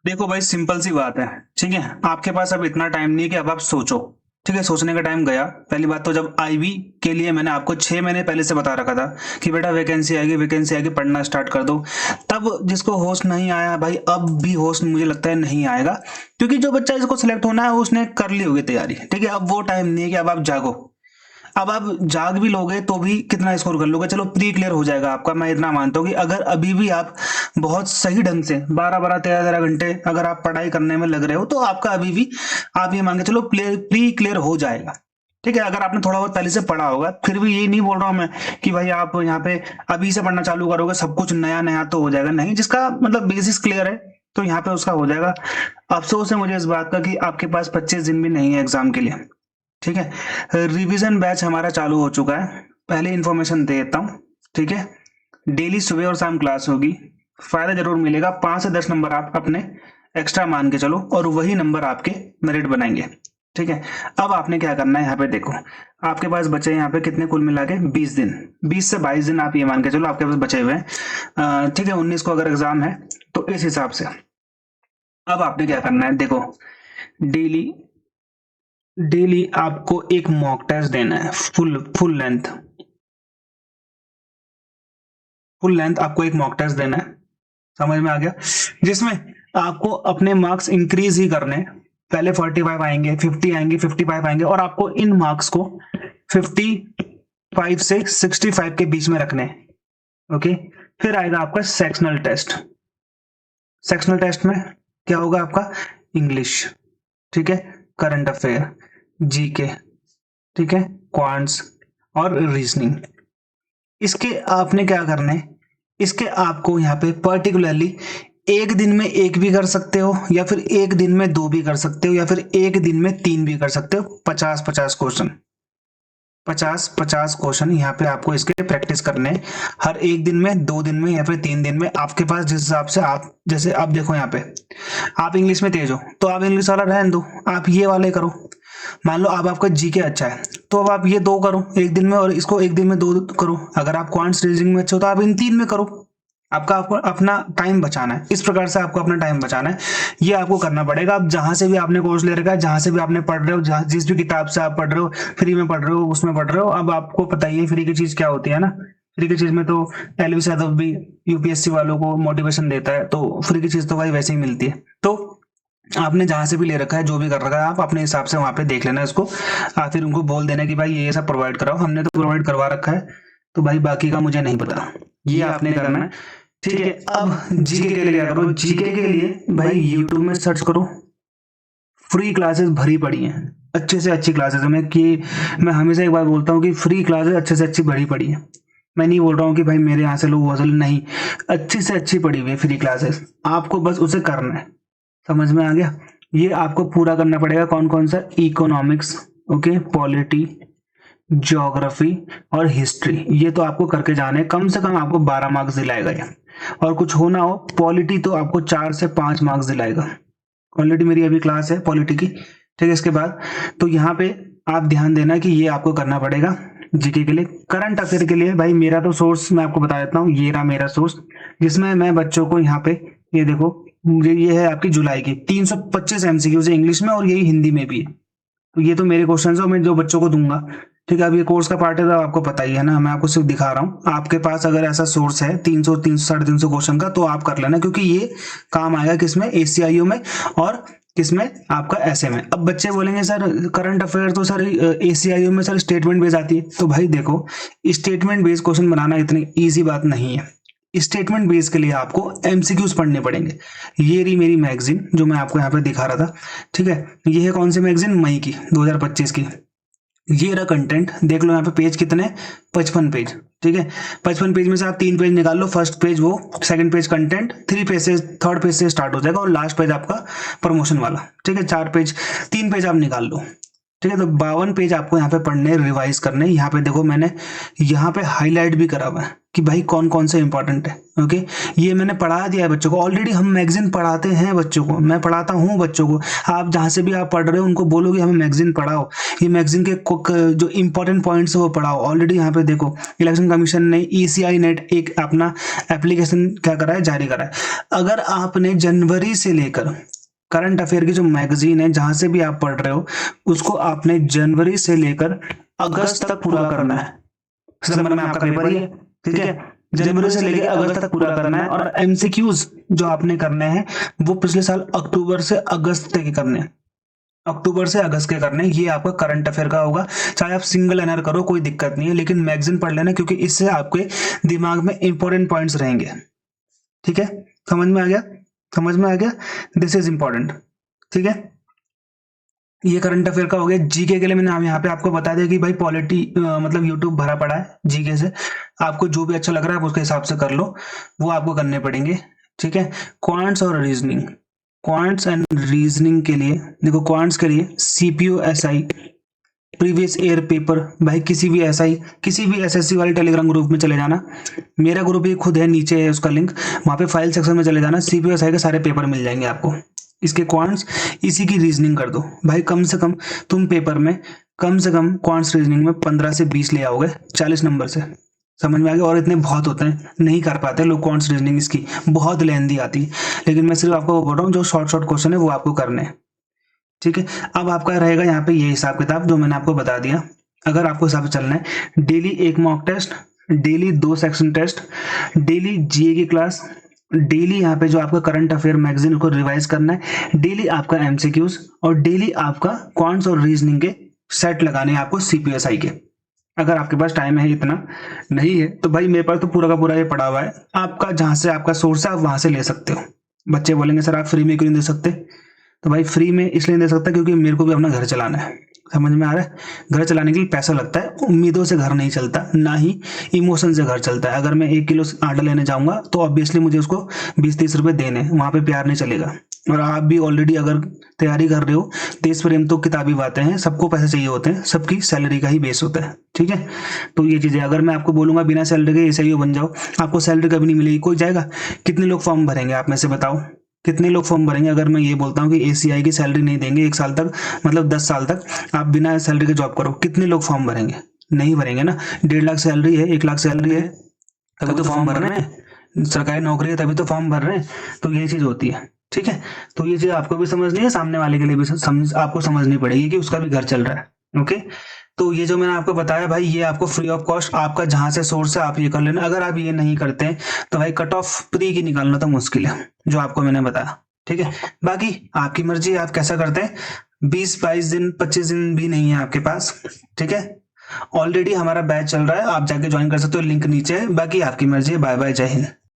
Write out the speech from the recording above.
देखो भाई, सिंपल सी बात है। ठीक है, आपके पास अब इतना टाइम नहीं है कि अब आप सोचो। ठीक है, सोचने का टाइम गया। पहली बात तो जब आईबी के लिए मैंने आपको 6 महीने पहले से बता रखा था कि बेटा वैकेंसी आएगी, वैकेंसी आएगी, पढ़ना स्टार्ट कर दो। तब जिसको होश नहीं आया भाई, अब भी होश मुझे लगता है नहीं आएगा। क्योंकि जो बच्चा जिसको सिलेक्ट होना है उसने कर ली होगी तैयारी। ठीक है, अब वो टाइम नहीं है कि अब आप जागो। अब आप जाग भी लोगे तो भी कितना स्कोर कर लोगे, चलो प्री क्लियर हो जाएगा आपका। मैं इतना मानता हूँ कि अगर अभी भी आप बहुत सही ढंग से 12 12 13 13 घंटे अगर आप पढ़ाई करने में लग रहे हो तो आपका अभी भी, आप ये मान के चलो, प्री क्लियर हो जाएगा। ठीक है, अगर आपने थोड़ा बहुत पहले से पढ़ा होगा। फिर भी ये नहीं बोल रहा हूँ मैं कि भाई आप यहाँ पे अभी से पढ़ना चालू करोगे सब कुछ नया नया तो हो जाएगा, नहीं। जिसका मतलब बेसिस क्लियर है तो यहाँ पे उसका हो जाएगा। अफसोस है मुझे इस बात का कि आपके पास 25 दिन भी नहीं है एग्जाम के लिए। ठीक है, रिवीजन बैच हमारा चालू हो चुका है। पहले इन्फॉर्मेशन दे देता हूँ। ठीक है, डेली सुबह और शाम क्लास होगी। फायदा जरूर मिलेगा, 5 से 10 नंबर आप अपने एक्स्ट्रा मान के चलो और वही नंबर आपके मेरिट बनाएंगे। ठीक है, अब आपने क्या करना है, यहाँ पे देखो। आपके पास बचे यहाँ पे कितने कुल मिला के 20 दिन। 20 से 22 दिन आप ये मान के चलो आपके पास बचे हुए हैं। ठीक है, 19 को अगर एग्जाम है तो इस हिसाब से अब आपने क्या करना है, देखो। डेली डेली आपको एक मॉक टेस्ट देना है, फुल लेंथ आपको एक मॉक टेस्ट देना है। समझ में आ गया? जिसमें आपको अपने मार्क्स इंक्रीज ही करने हैं। पहले 45 आएंगे, 50 आएंगे, 55 आएंगे और आपको इन मार्क्स को 55 से 65 के बीच में रखने हैं। ओके, फिर आएगा आपका सेक्शनल टेस्ट। सेक्शनल टेस्ट में क्या होगा आपका? इंग्लिश, ठीक है, करंट अफेयर, जीके, ठीक है, क्वांट्स और रीजनिंग। इसके आपने क्या करना है, इसके आपको यहाँ पे पर्टिकुलरली एक दिन में एक भी कर सकते हो, या फिर एक दिन में दो भी कर सकते हो, या फिर एक दिन में तीन भी कर सकते हो। 50 50 क्वेश्चन, 50 50 क्वेश्चन यहाँ पे आपको इसके प्रैक्टिस करने हैं। हर एक दिन में, 2 दिन में या फिर 3 दिन में, आपके पास जिस हिसाब से आप, जैसे आप देखो यहाँ पे आप इंग्लिश में तेज हो तो आप इंग्लिश वाला रहने दो, आप ये वाले करो। मान लो अब आपका जीके अच्छा है तो अब आप ये दो करो एक दिन में और इसको एक दिन में दो करो। अगर आप क्वांट्स रीजनिंग में अच्छे हो तो आप इन 3 में करो। आपको अपना टाइम बचाना है, इस प्रकार से आपको अपना टाइम बचाना है। ये आपको करना पड़ेगा। अब जहां से भी आपने कोर्स ले रखा है, जहां से भी आपने पढ़ रहे हो, जहां जिस भी किताब से आप पढ़ रहे हो, फ्री में पढ़ रहे हो, उसमें पढ़ रहे हो, अब आपको पता ही है फ्री की चीज क्या होती है ना। फ्री की चीज में तो एलवी यादव भी यूपीएससी वालों को मोटिवेशन देता है, तो फ्री की चीज तो भाई वैसे ही मिलती है। तो आपने जहां से भी ले रखा है, जो भी कर रखा है, आप अपने हिसाब से वहां पे देख लेना इसको। फिर उनको बोल देना कि भाई ये सब प्रोवाइड कराओ, हमने तो प्रोवाइड करवा रखा है, तो भाई बाकी का मुझे नहीं पता। ये आपने करना है। ठीक है, अब जीके के लिए क्या करो, जीके के लिए भाई यूट्यूब में सर्च करो। फ्री क्लासेस भरी पड़ी हैं, अच्छे से अच्छी क्लासेस में कि मैं हमेशा एक बार बोलता हूँ कि फ्री क्लासेस अच्छे से अच्छी भरी पड़ी है। मैं नहीं बोल रहा हूँ कि भाई मेरे यहाँ से लो वो से लो, नहीं। अच्छी से अच्छी पड़ी हुई है फ्री क्लासेस, आपको बस उसे करना है। समझ में आ गया? ये आपको पूरा करना पड़ेगा। कौन कौन सा? इकोनॉमिक्स, ओके, पॉलिटी, ज्योग्राफी और हिस्ट्री। ये तो आपको करके जाना है। कम से कम आपको 12 मार्क्स दिलाएगा ये। और कुछ हो ना हो, पॉलिटी तो आपको 4 से 5 मार्क्स दिलाएगा। ऑलरेडी मेरी अभी क्लास है पॉलिटी की। ठीक है, इसके बाद तो यहाँ पे आप ध्यान देना कि ये आपको करना पड़ेगा जीके के लिए। करंट अफेयर के लिए भाई मेरा तो सोर्स मैं आपको बता देता हूँ, ये रहा मेरा सोर्स, जिसमें मैं बच्चों को यहाँ पे, ये देखो, मुझे ये है आपकी जुलाई की 325 एमसीक्यूज इंग्लिश में और यही हिंदी में भी है। तो ये तो मेरे क्वेश्चन है, मैं जो बच्चों को दूंगा। ठीक है, अब ये कोर्स का पार्ट है तो आपको पता ही है ना, मैं आपको सिर्फ दिखा रहा हूँ। आपके पास अगर ऐसा सोर्स है 300 300 350 क्वेश्चन का तो आप कर लेना, क्योंकि ये काम आएगा किसमें? एसीआईओ में और किसमें? आपका ऐसे में। अब बच्चे बोलेंगे सर करंट अफेयर तो सर एसीआईओ में सर स्टेटमेंट बेस्ड आती है। तो भाई देखो, स्टेटमेंट बेस्ड क्वेश्चन बनाना इतनी ईजी बात नहीं है। स्टेटमेंट बेस के लिए आपको एमसीक्यूज पढ़ने पड़ेंगे। ये रही मेरी मैगजीन जो मैं आपको यहाँ पे दिखा रहा था। ठीक है, ये है कौन सी मैगजीन? मई की, 2025 की। ये रहा कंटेंट, देख लो यहाँ पे पेज कितने? 55 पेज। ठीक है, 55 पेज में से आप 3 पेज निकाल लो। फर्स्ट पेज वो, सेकंड पेज कंटेंट, 3 पेज से, थर्ड पेज से स्टार्ट हो जाएगा और लास्ट पेज आपका प्रमोशन वाला। ठीक है, 4 पेज, 3 पेज आप निकाल लो। ठीक है। तो 52 पेज आपको यहाँ पे पढ़ने, रिवाइज करने। यहाँ पे देखो मैंने यहाँ पे हाईलाइट भी करा हुआ है कि भाई कौन कौन से इंपॉर्टेंट है। ओके, ये मैंने पढ़ा दिया है बच्चों को ऑलरेडी। हम मैगजीन पढ़ाते हैं बच्चों को, मैं पढ़ाता हूँ बच्चों को। आप जहाँ से भी आप पढ़ रहे हो उनको बोलोगे हमें मैगजीन पढ़ाओ, ये मैगजीन के जो इंपॉर्टेंट पॉइंट्स है वो पढ़ाओ। ऑलरेडी यहाँ पे देखो इलेक्शन कमीशन ने ECI नेट एक अपना एप्लीकेशन क्या करा है, जारी करा है। अगर आपने जनवरी से लेकर करंट अफेयर की जो मैगजीन है जहां से भी आप पढ़ रहे हो उसको आपने जनवरी से लेकर अगस्त तक पूरा करना है। सितंबर में आपका पेपर ही है, ठीक है। जनवरी से लेकर अगस्त तक पूरा करना है। और MCQs जो आपने करने हैं वो पिछले साल अक्टूबर से अगस्त तक के करने हैं, अक्टूबर से अगस्त के करने। ये आपका करंट अफेयर का होगा। चाहे आप सिंगल एनआर करो कोई दिक्कत नहीं है, लेकिन मैगजीन पढ़ लेना क्योंकि इससे आपके दिमाग में इंपॉर्टेंट पॉइंट्स रहेंगे। ठीक है, समझ में आ गया, समझ में आ गया। दिस इज इंपॉर्टेंट, ठीक है। ये करंट अफेयर का हो गया। जीके के लिए मैंने यहाँ पे आपको बता दिया कि भाई पॉलिटी मतलब यूट्यूब भरा पड़ा है जीके से, आपको जो भी अच्छा लग रहा है आप उसके हिसाब से कर लो, वो आपको करने पड़ेंगे, ठीक है। क्वांट्स और रीजनिंग, क्वांट्स एंड रीजनिंग के लिए देखो, क्वांट्स के लिए CPO SI previous year paper, भाई किसी भी SI किसी भी SSC वाले टेलीग्राम ग्रुप में चले जाना। मेरा ग्रुप ही खुद है, नीचे है उसका लिंक, वहां पे फाइल सेक्शन में चले जाना। CPO SI के सारे पेपर मिल जाएंगे आपको। इसके क्वांट्स, इसी की रीजनिंग कर दो भाई। कम से कम तुम पेपर में कम से कम क्वांट्स रीजनिंग में 15 से 20 ले आओगे 40 नंबर से। समझ में आ गया। और इतने बहुत होते हैं, नहीं कर पाते लोग क्वांट्स रीजनिंग, इसकी बहुत लेंदी आती है। लेकिन मैं सिर्फ आपको बोल रहा हूँ जो शॉर्ट शॉर्ट क्वेश्चन है वो आपको करने हैं, ठीक है। अब आपका रहेगा यहाँ पे ये हिसाब किताब जो मैंने आपको बता दिया। अगर आपको हिसाब से चलना है, daily 1 mock test, daily 2 section test, daily GA की क्लास, डेली यहाँ पे जो आपका करंट अफेयर मैगजीन को रिवाइज करना है, डेली आपका MCQs और डेली आपका क्वांट्स और रीजनिंग के सेट लगाने हैं आपको CPSI के। अगर आपके पास टाइम है, इतना नहीं है तो भाई मेरे पास तो पूरा का पूरा ये पड़ा हुआ है। आपका जहां से आपका सोर्स है आप वहां से ले सकते हो। बच्चे बोलेंगे सर आप फ्री में क्यों नहीं दे सकते, तो भाई फ्री में इसलिए दे सकता क्योंकि मेरे को भी अपना घर चलाना है। समझ में आ रहा है। घर चलाने के लिए पैसा लगता है, उम्मीदों से घर नहीं चलता, ना ही इमोशन से घर चलता है। अगर मैं 1 किलो आटा लेने जाऊंगा तो ऑब्वियसली मुझे उसको 20-30 रुपए देने, वहां पे प्यार नहीं चलेगा। और आप भी ऑलरेडी अगर तैयारी कर रहे हो, देश प्रेम तो किताबी बातें हैं, सबको पैसे चाहिए होते हैं, सबकी सैलरी का ही बेस होता है, ठीक है। तो ये चीजें अगर मैं आपको बोलूंगा बिना सैलरी के SIO बन जाओ, आपको सैलरी कभी नहीं मिलेगी। कोई जाएगा? कितने लोग फॉर्म भरेंगे आप में से बताओ, कितने लोग फॉर्म भरेंगे? अगर मैं ये बोलता हूँ कि ACI की सैलरी नहीं देंगे 1 साल तक, मतलब 10 साल तक आप बिना सैलरी के जॉब करो, कितने लोग फॉर्म भरेंगे? नहीं भरेंगे ना। 1.5 लाख सैलरी है, 1 लाख सैलरी है, तभी तो फॉर्म भर रहे हैं। सरकारी नौकरी है तभी तो फॉर्म भर रहे हैं। तो ये चीज होती है, ठीक है। तो ये चीज आपको भी समझनी है, सामने वाले के लिए भी आपको समझनी पड़ेगी कि उसका भी घर चल रहा है। ओके, तो ये जो मैंने आपको बताया भाई, ये आपको फ्री ऑफ कॉस्ट, आपका जहां से सोर्स है आप ये कर लेना। अगर आप ये नहीं करते हैं तो भाई कट ऑफ प्री की निकालना तो मुश्किल है, जो आपको मैंने बताया, ठीक है। बाकी आपकी मर्जी है, आप कैसा करते हैं। 20-22 दिन 25 दिन भी नहीं है आपके पास, ठीक है। ऑलरेडी हमारा बैच चल रहा है, आप जाके ज्वाइन कर सकते हो, लिंक नीचे है। बाकी आपकी मर्जी है। बाय बाय, जय हिंद।